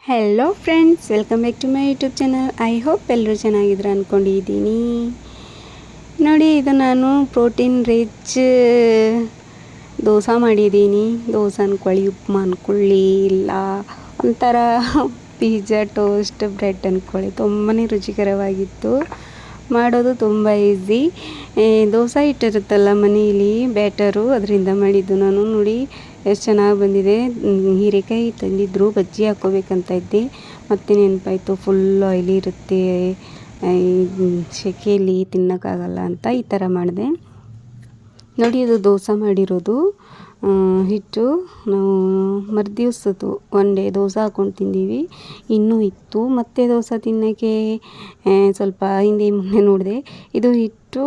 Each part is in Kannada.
Hello friends, welcome back to my YouTube channel. I hope ಎಲ್ಲರೂ ಚೆನ್ನಾಗಿದ್ರೆ ಅಂದ್ಕೊಂಡಿದ್ದೀನಿ. ನೋಡಿ, ಇದು ನಾನು ಪ್ರೋಟೀನ್ ರಿಚ್ ದೋಸೆ ಮಾಡಿದ್ದೀನಿ. ದೋಸೆ ಅಂದ್ಕೊಳ್ಳಿ, ಉಪ್ಮಾ ಅಂದ್ಕೊಳ್ಳಿ, ಇಲ್ಲ ಒಂಥರ ಪಿಜ್ಜಾ, ಟೋಸ್ಟ್, ಬ್ರೆಡ್ ಅಂದ್ಕೊಳ್ಳಿ. ತುಂಬಾ ರುಚಿಕರವಾಗಿತ್ತು. ಮಾಡೋದು ತುಂಬ ಈಸಿ. ದೋಸೆ ಹಿಟ್ಟಿರುತ್ತಲ್ಲ ಮನೆಯಲ್ಲಿ ಬ್ಯಾಟರು, ಅದರಿಂದ ಮಾಡಿದ್ದು ನಾನು. ನೋಡಿ ಎಷ್ಟು ಚೆನ್ನಾಗಿ ಬಂದಿದೆ. ಹೀರೆಕಾಯಿ ತಂದಿದ್ದರು, ಬಜ್ಜಿ ಹಾಕ್ಕೋಬೇಕಂತ ಇದ್ದೆ, ಮತ್ತೆ ನೆನಪಾಯಿತು ಫುಲ್ ಆಯ್ಲಿ ಇರುತ್ತೆ, ಸೆಕೆಯಲ್ಲಿ ತಿನ್ನೋಕ್ಕಾಗಲ್ಲ ಅಂತ ಈ ಥರ ಮಾಡಿದೆ. ನೋಡಿ, ಇದು ದೋಸೆ ಮಾಡಿರೋದು ಹಿಟ್ಟು. ನಾವು ಮರುದಿವ್ಸದ್ದು ಒನ್ ಡೇ ದೋಸೆ ಹಾಕ್ಕೊಂಡು ತಿಂದೀವಿ. ಇನ್ನೂ ಇತ್ತು. ಮತ್ತೆ ದೋಸೆ ತಿನ್ನೋಕ್ಕೆ ಸ್ವಲ್ಪ ಹಿಂದೆ ಮುಂದೆ ನೋಡಿದೆ. ಇದು ಹಿಟ್ಟು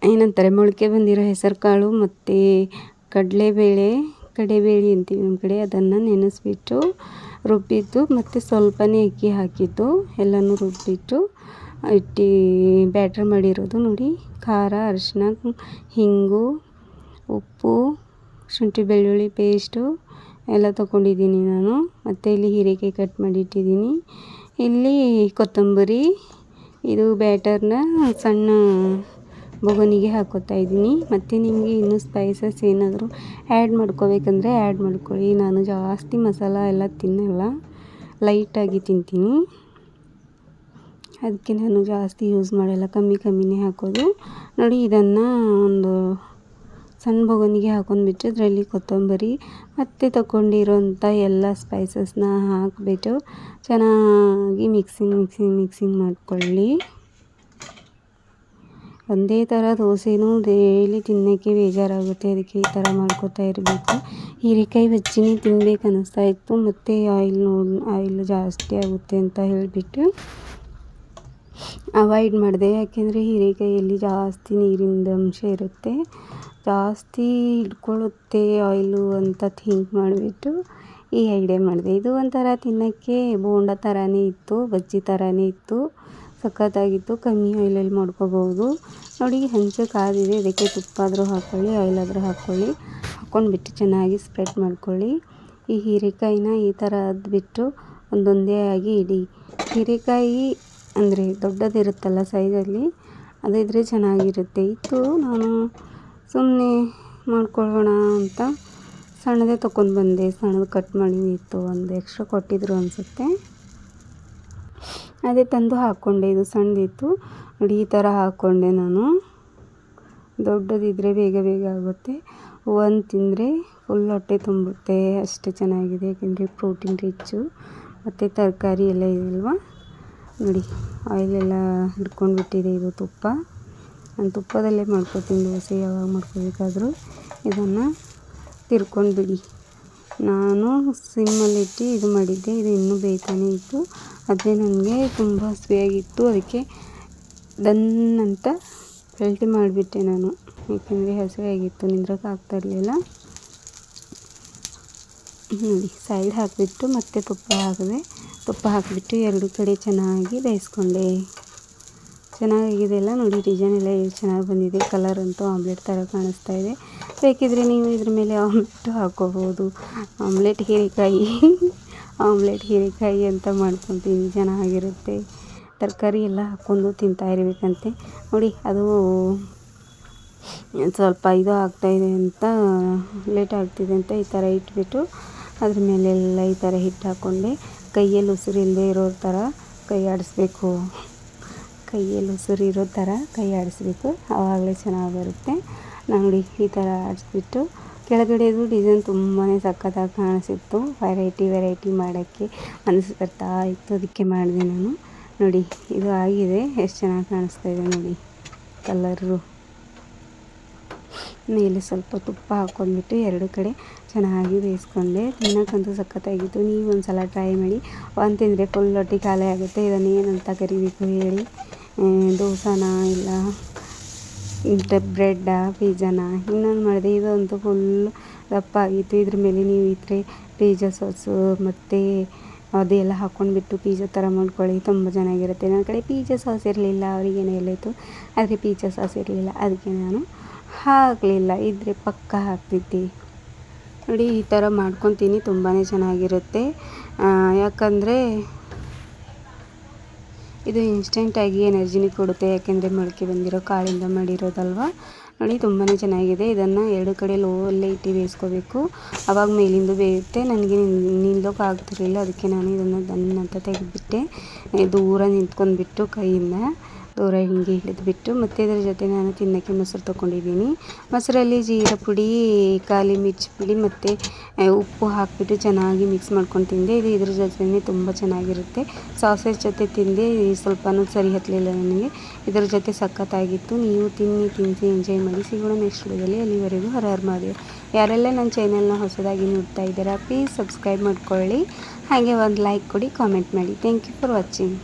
ಏನಂತಾರೆ, ಮೊಳಕೆ ಬಂದಿರೋ ಹೆಸರು ಕಾಳು ಮತ್ತು ಕಡಲೆಬೇಳೆ ಅಂತೀವಿ ನಮ್ಮ ಕಡೆ, ಅದನ್ನು ನೆನೆಸ್ಬಿಟ್ಟು ರುಬ್ಬಿದ್ದು, ಮತ್ತು ಸ್ವಲ್ಪನೇ ಅಕ್ಕಿ ಹಾಕಿದ್ದು, ಎಲ್ಲನೂ ರುಬ್ಬಿಟ್ಟು ಇಟ್ಟು ಬ್ಯಾಟ್ರ್ ಮಾಡಿರೋದು. ನೋಡಿ, ಖಾರ, ಅರಿಶಿನ, ಹಿಂಗು, ಉಪ್ಪು, ಶುಂಠಿ ಬೆಳ್ಳುಳ್ಳಿ ಪೇಸ್ಟು ಎಲ್ಲ ತೊಗೊಂಡಿದ್ದೀನಿ ನಾನು. ಮತ್ತು ಇಲ್ಲಿ ಹೀರೆಕಾಯಿ ಕಟ್ ಮಾಡಿ ಇಟ್ಟಿದ್ದೀನಿ. ಇಲ್ಲಿ ಕೊತ್ತಂಬರಿ, ಇದು ಬ್ಯಾಟರ್ನ ಸಣ್ಣ ಬೊಗನಿಗೆ ಹಾಕೋತಾ ಇದ್ದೀನಿ. ಮತ್ತು ನಿಮಗೆ ಇನ್ನೂ ಸ್ಪೈಸಸ್ ಏನಾದರೂ ಆ್ಯಡ್ ಮಾಡ್ಕೋಬೇಕಂದ್ರೆ ಆ್ಯಡ್ ಮಾಡ್ಕೊಳ್ಳಿ. ನಾನು ಜಾಸ್ತಿ ಮಸಾಲ ಎಲ್ಲ ತಿನ್ನಲ್ಲ, ಲೈಟಾಗಿ ತಿಂತೀನಿ, ಅದಕ್ಕೆ ನಾನು ಜಾಸ್ತಿ ಯೂಸ್ ಮಾಡಲ್ಲ, ಕಮ್ಮಿನೇ ಹಾಕೋದು. ನೋಡಿ, ಇದನ್ನು ಒಂದು ಸಣ್ಣ ಬೊಗನಿಗೆ ಹಾಕೊಂಡ್ಬಿಟ್ಟು ಅದರಲ್ಲಿ ಕೊತ್ತಂಬರಿ ಮತ್ತು ತಗೊಂಡಿರೋಂಥ ಎಲ್ಲ ಸ್ಪೈಸಸ್ನ ಹಾಕಿಬಿಟ್ಟು ಚೆನ್ನಾಗಿ ಮಿಕ್ಸಿಂಗ್ ಮಾಡ್ಕೊಳ್ಳಿ. ಒಂದೇ ಥರ ದೋಸೆನೂ ಡೈಲಿ ತಿನ್ನೋಕ್ಕೆ ಬೇಜಾರಾಗುತ್ತೆ, ಅದಕ್ಕೆ ಈ ಥರ ಮಾಡ್ಕೋತಾ ಇರಬೇಕು. ಹೀರೆಕಾಯಿ ಬಜ್ಜಿನೇ ತಿನ್ಬೇಕು ಅನ್ನಿಸ್ತಾ ಇತ್ತು, ಮತ್ತು ಆಯಿಲ್ ಜಾಸ್ತಿ ಆಗುತ್ತೆ ಅಂತ ಹೇಳಿಬಿಟ್ಟು ಅವಾಯ್ಡ್ ಮಾಡಿದೆ. ಯಾಕೆಂದರೆ ಹೀರೆಕಾಯಲ್ಲಿ ಜಾಸ್ತಿ ನೀರಿನ ಅಂಶ ಇರುತ್ತೆ, ಜಾಸ್ತಿ ಹಿಡ್ಕೊಳ್ಳುತ್ತೆ ಆಯಿಲು ಅಂತ ಥಿಂಕ್ ಮಾಡಿಬಿಟ್ಟು ಈ ಐಡಿಯಾ ಮಾಡಿದೆ. ಇದು ಒಂಥರ ತಿನ್ನೋಕ್ಕೆ ಬೋಂಡ ಥರನೇ ಇತ್ತು, ಬಜ್ಜಿ ಥರನೇ ಇತ್ತು, ಸಖತ್ತಾಗಿತ್ತು. ಕಮ್ಮಿ ಆಯಿಲಲ್ಲಿ ಮಾಡ್ಕೋಬೋದು. ನೋಡಿ, ಹಂಚು ಕಾದಿದೆ, ಇದಕ್ಕೆ ತುಪ್ಪ ಆದರೂ ಹಾಕ್ಕೊಳ್ಳಿ, ಆಯಿಲ್ ಆದರೂ ಹಾಕ್ಕೊಂಡ್ಬಿಟ್ಟು ಚೆನ್ನಾಗಿ ಸ್ಪ್ರೆಡ್ ಮಾಡ್ಕೊಳ್ಳಿ. ಈ ಹೀರೆಕಾಯಿನ ಈ ಥರ ಅದ್ಬಿಟ್ಟು ಒಂದೊಂದೇ ಆಗಿ ಇಡಿ. ಹೀರೆಕಾಯಿ ಅಂದರೆ ದೊಡ್ಡದಿರುತ್ತಲ್ಲ ಸೈಜಲ್ಲಿ, ಅದಿದ್ರೆ ಚೆನ್ನಾಗಿರುತ್ತೆ. ಇತ್ತು, ನಾನು ಸುಮ್ಮನೆ ಮಾಡ್ಕೊಳ್ಳೋಣ ಅಂತ ಸಣ್ಣದೇ ತೊಗೊಂಡು ಬಂದೆ. ಸಣ್ಣದು ಕಟ್ ಮಾಡಿ ಇತ್ತು, ಒಂದು ಎಕ್ಸ್ಟ್ರಾ ಕೊಟ್ಟಿದ್ರು ಅನಿಸುತ್ತೆ, ಅದೇ ತಂದು ಹಾಕ್ಕೊಂಡೆ. ಇದು ಸಣ್ಣದಿತ್ತು. ನೋಡಿ, ಈ ಥರ ಹಾಕ್ಕೊಂಡೆ ನಾನು. ದೊಡ್ಡದಿದ್ದರೆ ಬೇಗ ಆಗುತ್ತೆ, ಒಂದು ತಿಂದರೆ ಫುಲ್ ಹೊಟ್ಟೆ ತುಂಬುತ್ತೆ, ಅಷ್ಟು ಚೆನ್ನಾಗಿದೆ. ಯಾಕೆಂದರೆ ಪ್ರೋಟೀನ್ ರಿಚ್ಚು ಮತ್ತು ತರಕಾರಿ ಎಲ್ಲ ಇದೆಯಲ್ವ. ನೋಡಿ, ಆಯಿಲೆಲ್ಲ ಹಿಡ್ಕೊಂಡ್ಬಿಟ್ಟಿದೆ. ಇದು ತುಪ್ಪ, ನಾನು ತುಪ್ಪದಲ್ಲೇ ಮಾಡ್ಕೊತೀನಿ ದೋಸೆ, ಯಾವಾಗ ಮಾಡ್ಕೋಬೇಕಾದ್ರೂ ಇದನ್ನು ತಿರ್ಕೊಂಡ್ಬಿಡಿ. ನಾನು ಸಿಮ್ಮಲ್ಲಿಟ್ಟು ಇದು ಮಾಡಿದ್ದೆ, ಇದು ಇನ್ನೂ ಬೇಯ್ತಾನೆ ಇತ್ತು. ಅದೇ ನನಗೆ ತುಂಬ ಹಸಿವೆಯಾಗಿತ್ತು, ಅದಕ್ಕೆ ಡನ್ ಅಂತ ಪಲ್ಟಿ ಮಾಡಿಬಿಟ್ಟೆ ನಾನು. ಏಕೆಂದರೆ ಹಸಿವೆಯಾಗಿತ್ತು, ನಿಂದ್ರಕ್ಕೆ ಆಗ್ತಾಯಿರಲಿಲ್ಲ. ನೋಡಿ, ಸೈಡ್ ಹಾಕಿಬಿಟ್ಟು ಮತ್ತೆ ತುಪ್ಪ ಹಾಕಿಬಿಟ್ಟು ಎರಡು ಕಡೆ ಚೆನ್ನಾಗಿ ಬೇಯಿಸ್ಕೊಂಡೆ. ಚೆನ್ನಾಗಿದೆ ಎಲ್ಲ. ನೋಡಿ, ಡಿಸೈನ್ ಎಲ್ಲ ಎಷ್ಟು ಚೆನ್ನಾಗಿ ಬಂದಿದೆ. ಕಲರ್ ಅಂತೂ ಆಮ್ಲೆಟ್ ಥರ ಕಾಣಿಸ್ತಾ ಇದೆ. ಬೇಕಿದ್ರೆ ನೀವು ಇದ್ರ ಮೇಲೆ ಆಮ್ಲೆಟ್ ಹಾಕ್ಕೋಬೋದು. ಆಮ್ಲೆಟ್ ಹೀರೆಕಾಯಿ ಅಂತ ಮಾಡ್ಕೊತೀನಿ, ಚೆನ್ನಾಗಿರುತ್ತೆ. ತರಕಾರಿ ಎಲ್ಲ ಹಾಕ್ಕೊಂಡು ತಿಂತಾ ಇರಬೇಕಂತೆ. ನೋಡಿ, ಅದು ಸ್ವಲ್ಪ ಇದು ಆಗ್ತಾಯಿದೆ ಅಂತ, ಲೇಟ್ ಆಗ್ತಿದೆ ಅಂತ ಈ ಥರ ಇಟ್ಬಿಟ್ಟು ಅದ್ರ ಮೇಲೆಲ್ಲ ಈ ಥರ ಹಿಟ್ಟು ಹಾಕ್ಕೊಂಡೆ. ಕೈಯಲ್ಲಿ ಉಸಿರಿಲ್ಲದೆ ಇರೋ ಥರ ಕೈ ಆಡಿಸ್ಬೇಕು, ಆವಾಗಲೇ ಚೆನ್ನಾಗಿ ಬರುತ್ತೆ. ನೋಡಿ, ಈ ಥರ ಆಡಿಸ್ಬಿಟ್ಟು ಕೆಳಗಡೆದು ಡಿಸೈನ್ ತುಂಬಾ ಸಖತ್ತಾಗಿ ಕಾಣಿಸಿತ್ತು. ವೆರೈಟಿ ಮಾಡೋಕ್ಕೆ ಮನಸ್ಸು ಬರ್ತಾ ಇತ್ತು, ಅದಕ್ಕೆ ಮಾಡಿದೆ ನಾನು. ನೋಡಿ, ಇದು ಆಗಿದೆ, ಎಷ್ಟು ಚೆನ್ನಾಗಿ ಕಾಣಿಸ್ತಾ ಇದೆ ನೋಡಿ ಕಲರು. ಮೇಲೆ ಸ್ವಲ್ಪ ತುಪ್ಪ ಹಾಕ್ಕೊಂಡ್ಬಿಟ್ಟು ಎರಡು ಕಡೆ ಚೆನ್ನಾಗಿ ಬೇಯಿಸ್ಕೊಂಡೆ. ತಿನ್ನೋಕ್ಕಂತೂ ಸಖತ್ತಾಗಿತ್ತು. ನೀವು ಒಂದು ಸಲ ಟ್ರೈ ಮಾಡಿ. ಒಂದು ತಿಂದರೆ ಫುಲ್ ಹೊಟ್ಟೆ ಖಾಲಿ ಆಗುತ್ತೆ. ಇದನ್ನು ಏನಂತ ಕರಿಬೇಕು ಹೇಳಿ? ದೋಸೆನಾ, ಇಲ್ಲ ಬ್ರೆಡ್ಡಾ, ಪಿಜ್ಜಾನಾ? ಇನ್ನೊಂದು ಮಾಡಿದೆ, ಇದಂತೂ ಫುಲ್ ದಪ್ಪ ಆಗಿತ್ತು. ಇದ್ರ ಮೇಲೆ ನೀವು ಇದ್ರೆ ಪಿಜ್ಜಾ ಸಾಸು ಮತ್ತು ಅದೆಲ್ಲ ಹಾಕ್ಕೊಂಡ್ಬಿಟ್ಟು ಪಿಜ್ಜಾ ಥರ ಮಾಡ್ಕೊಳ್ಳಿ, ತುಂಬ ಚೆನ್ನಾಗಿರುತ್ತೆ. ನನ್ನ ಕಡೆ ಪಿಜ್ಜಾ ಸಾಸ್ ಇರಲಿಲ್ಲ, ಅವರಿಗೇನೋ ಇತ್ತು, ಆದರೆ ಪಿಜ್ಜಾ ಸಾಸ್ ಇರಲಿಲ್ಲ, ಅದಕ್ಕೆ ನಾನು ಹಾಕಲಿಲ್ಲ. ಇದ್ದರೆ ಪಕ್ಕ ಹಾಕ್ತಿದ್ದೆ. ನೋಡಿ ಈ ಥರ ಮಾಡ್ಕೊತೀನಿ, ತುಂಬಾ ಚೆನ್ನಾಗಿರುತ್ತೆ. ಯಾಕಂದರೆ ಇದು ಇನ್ಸ್ಟೆಂಟಾಗಿ ಎನರ್ಜಿನಿ ಕೊಡುತ್ತೆ, ಯಾಕೆಂದರೆ ಮೊಳಕೆ ಬಂದಿರೋ ಕಾಳಿಂದ ಮಾಡಿರೋದಲ್ವ. ನೋಡಿ ತುಂಬಾ ಚೆನ್ನಾಗಿದೆ. ಇದನ್ನು 2 ಕಡೆ ಲೋವಲ್ಲೇ ಇಟ್ಟು ಬೇಯಿಸ್ಕೋಬೇಕು, ಆವಾಗ ಮೇಲಿಂದ ಬೇಯುತ್ತೆ. ನನಗೆ ನಿಲ್ಲೋಕೆ ಆಗ್ತಿರಲಿಲ್ಲ, ಅದಕ್ಕೆ ನಾನು ಇದನ್ನು ದನ್ನ ಅಂತ ತೆಗೆದುಬಿಟ್ಟೆ. ದೂರ ನಿಂತ್ಕೊಂಡ್ಬಿಟ್ಟು ಕೈಯಿಂದ ದೂರ ಹಿಂಗೆ ಹಿಡಿದುಬಿಟ್ಟು, ಮತ್ತು ಇದರ ಜೊತೆ ನಾನು ತಿನ್ನೋಕ್ಕೆ ಮೊಸರು ತೊಗೊಂಡಿದ್ದೀನಿ. ಮೊಸರಲ್ಲಿ ಜೀರಾ ಪುಡಿ, ಕಾಲಿ ಮಿರ್ಚಿ ಪುಡಿ ಮತ್ತು ಉಪ್ಪು ಹಾಕಿಬಿಟ್ಟು ಚೆನ್ನಾಗಿ ಮಿಕ್ಸ್ ಮಾಡ್ಕೊಂಡು ತಿಂದೆ. ಇದು ಇದ್ರ ಜೊತೆ ತುಂಬ ಚೆನ್ನಾಗಿರುತ್ತೆ. ಸಾಸೇಜ್ ಜೊತೆ ತಿಂದೆ, ಸ್ವಲ್ಪನೂ ಸರಿ ಹತ್ತಲಿಲ್ಲ ನನಗೆ. ಇದರ ಜೊತೆ ಸಖತ್ತಾಗಿತ್ತು. ನೀವು ತಿನ್ನಿಸಿ ಎಂಜಾಯ್ ಮಾಡಿ. ಸಿಗೋಣ ನೆಕ್ಸ್ಟ್ ವಿಡಿಯೋದಲ್ಲಿ. ಅಲ್ಲಿವರೆಗೂ ಹರ ಹರ ಮಹಾದೇವ್. ಯಾರೆಲ್ಲ ನನ್ನ ಚಾನೆಲ್ನ ಹೊಸದಾಗಿ ನೋಡ್ತಾ ಇದ್ದೀರಾ, ಪ್ಲೀಸ್ ಸಬ್ಸ್ಕ್ರೈಬ್ ಮಾಡ್ಕೊಳ್ಳಿ. ಹಾಗೆ ಒಂದು ಲೈಕ್ ಕೊಡಿ, ಕಾಮೆಂಟ್ ಮಾಡಿ. Thank you for watching.